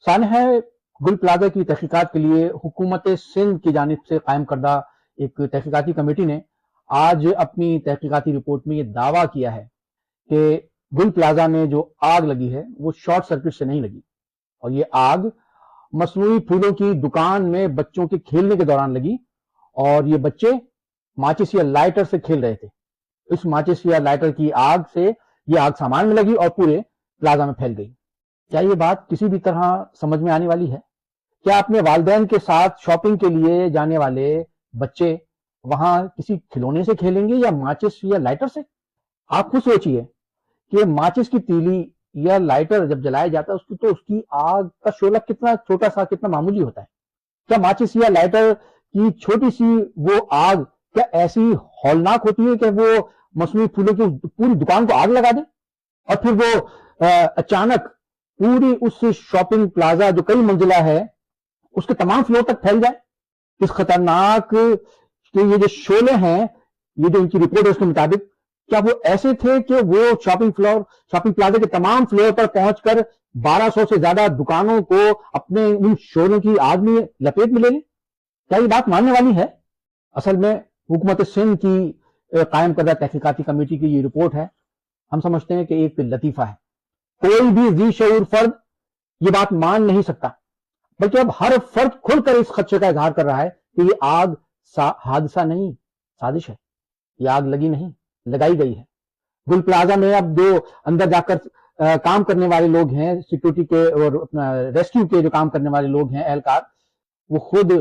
سانحہ گل پلازا کی تحقیقات کے لیے حکومت سندھ کی جانب سے قائم کردہ ایک تحقیقاتی کمیٹی نے آج اپنی تحقیقاتی رپورٹ میں یہ دعویٰ کیا ہے کہ گل پلازا میں جو آگ لگی ہے وہ شارٹ سرکٹ سے نہیں لگی، اور یہ آگ مصنوعی پھولوں کی دکان میں بچوں کے کھیلنے کے دوران لگی، اور یہ بچے ماچس یا لائٹر سے کھیل رہے تھے۔ اس ماچس یا لائٹر کی آگ سے یہ آگ سامان میں لگی اور پورے پلازا میں پھیل گئی۔ کیا یہ بات کسی بھی طرح سمجھ میں آنے والی ہے؟ کیا اپنے والدین کے ساتھ شاپنگ کے لیے جانے والے بچے وہاں کسی کھلونے سے کھیلیں گے یا ماچس یا لائٹر سے؟ آپ خود سوچئے کہ ماچس کی تیلی یا لائٹر جب جلایا جاتا ہے تو اس کی آگ کا شعلہ کتنا چھوٹا سا، کتنا معمولی ہوتا ہے۔ کیا ماچس یا لائٹر کی چھوٹی سی وہ آگ کیا ایسی ہولناک ہوتی ہے کہ وہ مصنوعی پھولوں کی پوری دکان کو آگ لگا دے، اور پھر وہ اچانک پوری اس شاپنگ پلازا جو کئی منزلہ ہے اس کے تمام فلور تک پھیل جائے؟ اس خطرناک کہ یہ جو شعلے ہیں، یہ جو ان کی رپورٹ ہے اس کے مطابق، کیا وہ ایسے تھے کہ وہ شاپنگ پلازا کے تمام فلور پر پہنچ کر 1200 سے زیادہ دکانوں کو اپنے ان شعلوں کی آگ میں لپیٹ میں لے لیں؟ کیا یہ بات ماننے والی ہے؟ اصل میں حکومت سندھ کی قائم کردہ تحقیقاتی کمیٹی کی یہ رپورٹ ہے، ہم سمجھتے ہیں کہ ایک لطیفہ ہے۔ کوئی بھی ذی شعور فرد یہ بات مان نہیں سکتا، بلکہ اب ہر فرد کھل کر اس خدشے کا اظہار کر رہا ہے کہ یہ آگ حادثہ نہیں، سازش ہے۔ یہ آگ لگی نہیں، لگائی گئی ہے۔ گل پلازا میں اب جو اندر جا کر کام کرنے والے لوگ ہیں، سیکیورٹی کے اور اپنا ریسکیو کے جو کام کرنے والے لوگ ہیں، اہلکار، وہ خود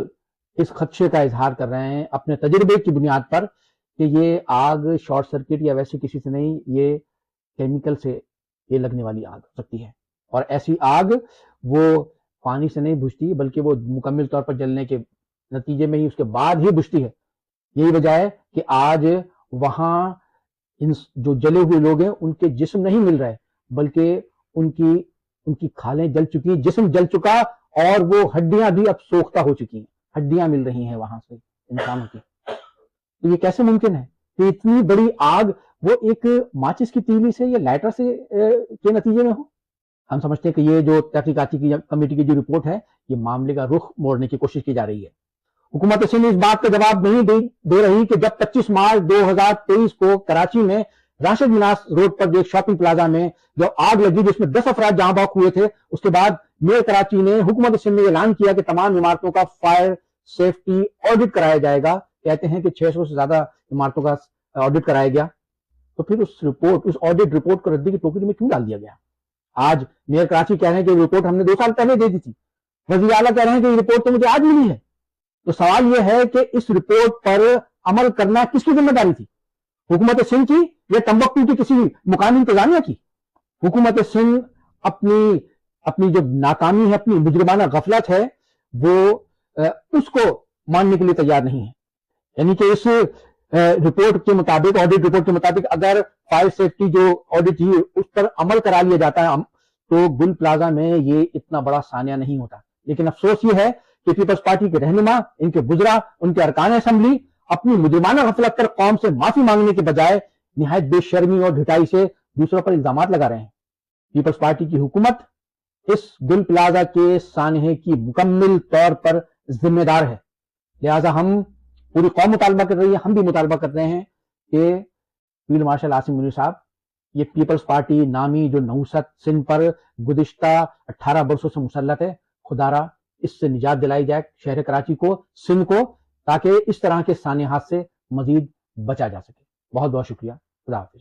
اس خدشے کا اظہار کر رہے ہیں اپنے تجربے کی بنیاد پر کہ یہ آگ شارٹ سرکٹ یا ویسے کسی سے نہیں، یہ کیمیکل سے یہ لگنے والی آگ ہو سکتی ہے، اور ایسی آگ وہ پانی سے نہیں بجھتی بلکہ وہ مکمل طور پر جلنے کے نتیجے میں ہی اس کے بعد ہی بجھتی ہے۔ یہی وجہ ہے کہ آج وہاں جو جلے ہوئے لوگ ہیں ان کے جسم نہیں مل رہے، بلکہ ان کی کھالیں جل چکی ہیں، جسم جل چکا، اور وہ ہڈیاں بھی اب سوختہ ہو چکی ہیں، ہڈیاں مل رہی ہیں وہاں سے انسانوں کی۔ تو یہ کیسے ممکن ہے کہ اتنی بڑی آگ وہ ایک ماچس کی تیلی سے یا لائٹر سے کے نتیجے میں ہو؟ ہم سمجھتے ہیں کہ یہ جو تحقیقاتی کمیٹی کی جو رپورٹ ہے، یہ معاملے کا رخ موڑنے کی کوشش کی جا رہی ہے۔ حکومت سندھ اس بات کا جواب نہیں دے رہی کہ جب 25 مارچ 2023 کو کراچی میں راشد مناس روڈ پر جو ایک شاپنگ پلازا میں جو آگ لگی جس میں 10 افراد جہاں بحق ہوئے تھے، اس کے بعد میئر کراچی نے حکومت سندھ نے اعلان کیا کہ تمام عمارتوں کا فائر سیفٹی آڈٹ کرایا جائے گا۔ کہتے ہیں کہ 600 سے زیادہ عمارتوں کا آڈٹ کرایا گیا، تو پھر اس آڈٹ رپورٹ کو ردی کی ٹوکری میں کیوں ڈال دیا گیا؟ آج میئر کراچی کہہ رہے ہیں کہ یہ رپورٹ ہم نے 2 سال پہلے دے دی تھی، وزیر اعلیٰ کہہ رہے ہیں کہ یہ رپورٹ تو مجھے آج ملی ہے۔ تو سوال یہ ہے کہ اس رپورٹ پر عمل کرنا کس کی ذمہ داری تھی؟ حکومت سندھ کی یا تمبکتو کی کسی مقامی انتظامیہ کی؟ حکومت سندھ اپنی جو ناکامی ہے، اپنی مجرمانہ غفلت ہے، وہ اس کو ماننے کے لیے تیار نہیں ہے۔ یعنی کہ اس رپورٹ کے مطابق، آڈٹ رپورٹ کے مطابق، اگر فائر سیفٹی جو آڈٹ تھی اس پر عمل کرا لیا جاتا ہے تو گل پلازا میں یہ اتنا بڑا سانحہ نہیں ہوتا۔ لیکن افسوس یہ ہے کہ پیپلز پارٹی کے رہنما، ان کے وزراء، ان کے ارکان اسمبلی اپنی مجرمانہ غفلت پر قوم سے معافی مانگنے کے بجائے نہایت بے شرمی اور ڈھٹائی سے دوسروں پر الزامات لگا رہے ہیں۔ پیپلز پارٹی کی حکومت اس گل پلازا کے سانحے کی مکمل طور پر ذمہ دار ہے، لہذا ہم پوری قوم مطالبہ کر رہی ہے، ہم بھی مطالبہ کر رہے ہیں کہ فیلڈ مارشل عاصم منیر صاحب، یہ پیپلز پارٹی نامی جو نحوست سندھ پر گزشتہ 18 برسوں سے مسلط ہے، خدا را اس سے نجات دلائی جائے شہر کراچی کو، سندھ کو، تاکہ اس طرح کے سانحات سے مزید بچا جا سکے۔ بہت بہت شکریہ، خدا حافظ۔